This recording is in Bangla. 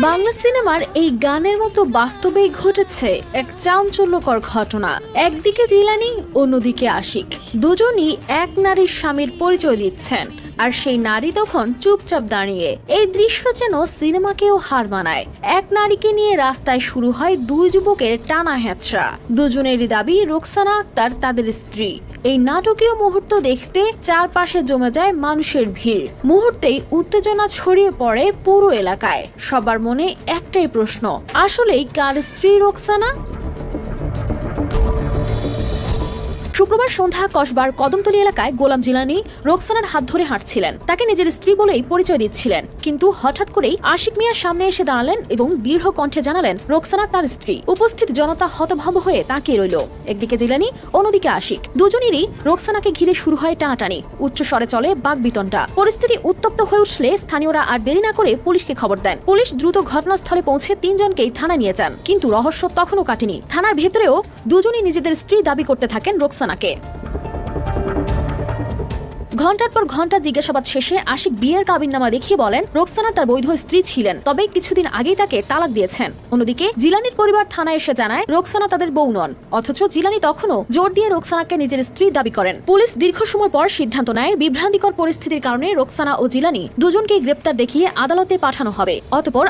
বাংলা সিনেমার এই গানের মতো বাস্তবেই ঘটেছে এক চাঞ্চল্যকর ঘটনা। একদিকে জিলানী, অন্যদিকে আশিক, দুজনই এক নারীর স্বামীর পরিচয় দিচ্ছেন, আর সেই নারী তখন চুপচাপ দাঁড়িয়ে। এই দৃশ্য যেন সিনেমাকেও হার মানায়। এক নারীকে নিয়ে রাস্তায় শুরু হয় দুই যুবকের টানা হেঁচড়া। দুজনেরই দাবি রোকসানা আক্তার তাদের স্ত্রী। এই নাটকীয় মুহূর্ত দেখতে চারপাশে জমে যায় মানুষের ভিড়। মুহূর্তেই উত্তেজনা ছড়িয়ে পড়ে পুরো এলাকায়। সবার মনে একটাই প্রশ্ন, আসলেই কার স্ত্রী রোকসানা? শুক্রবার সন্ধ্যা কসবার কদমতলী এলাকায় গোলাম জিলানী রোকসানার হাত ধরে হাঁটছিলেন। তাকে নিজের স্ত্রী বলেই পরিচয় দিচ্ছিলেন, কিন্তু হঠাৎ করেই আশিক মিয়ার সামনে এসে দাঁড়ালেন এবং দৃঢ় কণ্ঠে জানালেন রোকসানা তার স্ত্রী। উপস্থিত জনতা হতভম্ব হয়ে তাকিয়ে রইল। একদিকে জিলানী, অন্যদিকে আশিক। দুজনেরই রোকসানাকে ঘিরে শুরু হয় টানাটানি। উচ্চ স্বরে চলে বাকবিতণ্ডা। পরিস্থিতি উত্তপ্ত হয়ে উঠলে স্থানীয়রা আর দেরি না করে পুলিশকে খবর দেন। পুলিশ দ্রুত ঘটনাস্থলে পৌঁছে তিনজনকেই থানায় নিয়ে যান। কিন্তু রহস্য তখনও কাটেনি। থানার ভেতরেও দুজনই নিজেদের স্ত্রী দাবি করতে থাকেন রোকসানাকে। ঘন্টার পর ঘন্টা জিজ্ঞাসাবাদ শেষে আশিক বিয়ের কাবিননামা দেখিয়ে বলেন রোকসানা তার বৈধ স্ত্রী ছিলেন, তবে কিছুদিন আগেই তাকে তালাক দিয়েছেন। অন্যদিকে জিলানীর পরিবার থানায় এসে জানায় রোকসানা তাদের বউ নন, অথচ জিলানী তখনও জোর দিয়ে রোকসানাকে নিজের স্ত্রী দাবি করেন। পুলিশ দীর্ঘ সময় পর সিদ্ধান্ত নেয় বিভ্রান্তিকর পরিস্থিতির কারণে রোকসানা ও জিলানী দুজনকেই গ্রেপ্তার দেখিয়ে আদালতে পাঠানো হবে। অতঃপর